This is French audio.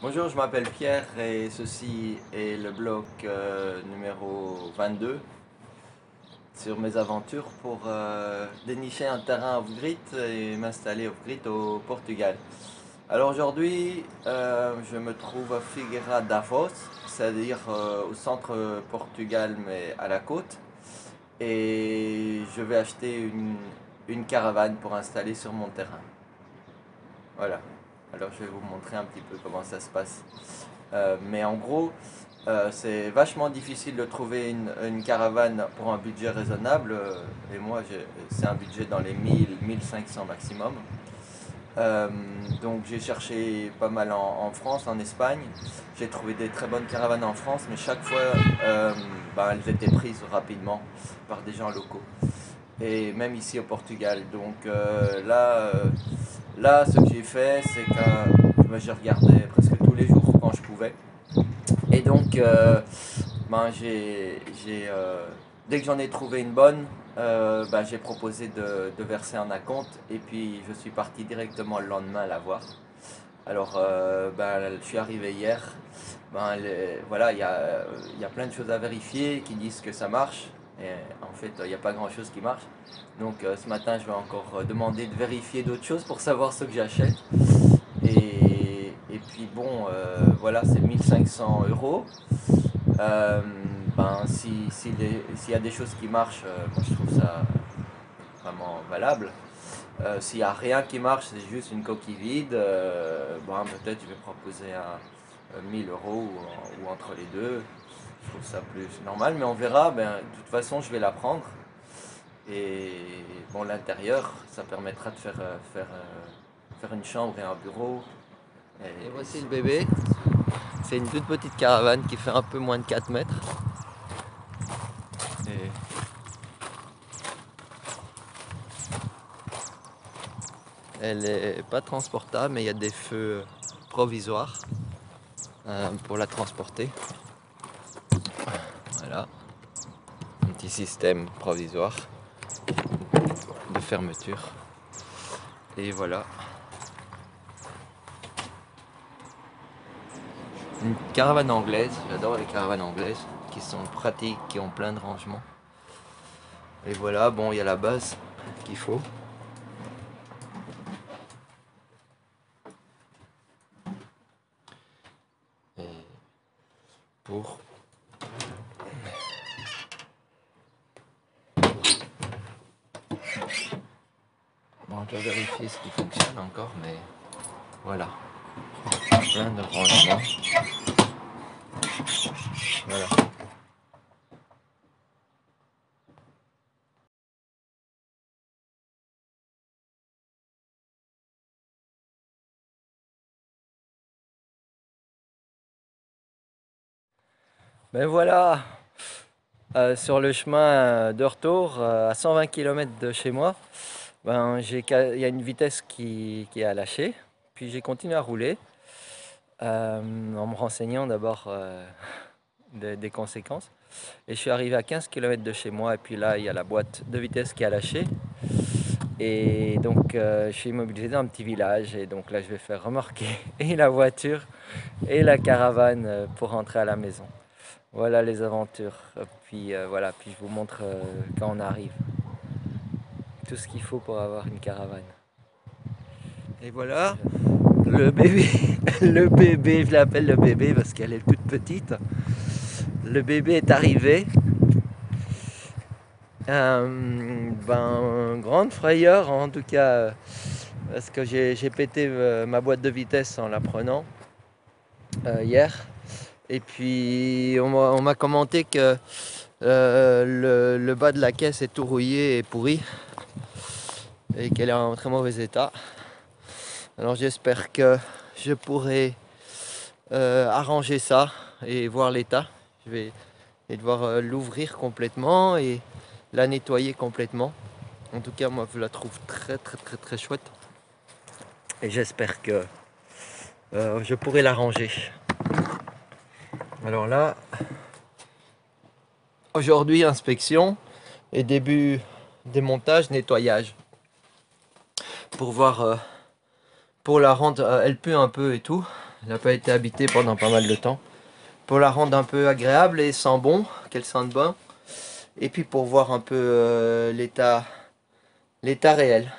Bonjour, je m'appelle Pierre et ceci est le bloc numéro 22 sur mes aventures pour dénicher un terrain off-grid et m'installer off-grid au Portugal. Alors aujourd'hui, je me trouve à Figueira da Foz, c'est-à-dire au centre Portugal mais à la côte. Et je vais acheter une caravane pour installer sur mon terrain. Voilà. Alors je vais vous montrer un petit peu comment ça se passe. Mais en gros, c'est vachement difficile de trouver une caravane pour un budget raisonnable. Et moi, c'est un budget dans les 1000-1500 maximum. Euh, donc j'ai cherché pas mal en France, en Espagne. J'ai trouvé des très bonnes caravanes en France, mais chaque fois, elles étaient prises rapidement par des gens locaux. Et même ici au Portugal. Donc là, ce que j'ai fait, c'est que j'ai regardé presque tous les jours quand je pouvais. Et donc, dès que j'en ai trouvé une bonne, j'ai proposé de verser un acompte et puis je suis parti directement le lendemain la voir. Alors, je suis arrivé hier. Voilà, il y a plein de choses à vérifier qui disent que ça marche. Et en fait, il n'y a pas grand-chose qui marche. Donc, ce matin, je vais encore demander de vérifier d'autres choses pour savoir ce que j'achète. Et puis, bon, voilà, c'est 1500 euros. Euh, s'il y a des choses qui marchent, moi je trouve ça vraiment valable. S'il n'y a rien qui marche, c'est juste une coquille vide, peut-être je vais proposer à 1000 euros ou entre les deux. Je trouve ça plus normal, mais on verra. De toute façon, je vais la prendre. Et bon, l'intérieur, ça permettra de faire une chambre et un bureau. Et voici le bébé. C'est une toute petite caravane qui fait un peu moins de 4 mètres. Et elle est pas transportable, mais il y a des feux provisoires pour la transporter. Voilà, un petit système provisoire de fermeture. Et voilà, une caravane anglaise. J'adore les caravanes anglaises qui sont pratiques, qui ont plein de rangements. Et voilà, bon, il y a la base qu'il faut. Et pour bon, je dois vérifier ce qui fonctionne encore, mais voilà, plein de rangements. Voilà. Ben voilà, sur le chemin de retour à 120 km de chez moi, il y a une vitesse qui a lâché. Puis j'ai continué à rouler en me renseignant d'abord des conséquences. Et je suis arrivé à 15 km de chez moi et puis là il y a la boîte de vitesse qui a lâché. Et donc je suis immobilisé dans un petit village et donc là je vais faire remorquer et la voiture et la caravane pour rentrer à la maison. Voilà les aventures. Puis je vous montre quand on arrive. Tout ce qu'il faut pour avoir une caravane. Et voilà, le bébé, le bébé, je l'appelle le bébé parce qu'elle est toute petite. Le bébé est arrivé. Grande frayeur en tout cas, parce que j'ai pété ma boîte de vitesse en la prenant hier. Et puis on m'a commenté que le bas de la caisse est tout rouillé et pourri et qu'elle est en très mauvais état. Alors j'espère que je pourrai arranger ça et voir l'état. Je vais devoir l'ouvrir complètement et la nettoyer complètement. En tout cas, moi je la trouve très très très très chouette. Et j'espère que je pourrai l'arranger. Alors là, aujourd'hui inspection et début démontage, nettoyage. Pour voir, pour la rendre, elle pue un peu et tout. Elle n'a pas été habitée pendant pas mal de temps. Pour la rendre un peu agréable et sent bon, qu'elle sente bon. Et puis pour voir un peu l'état réel.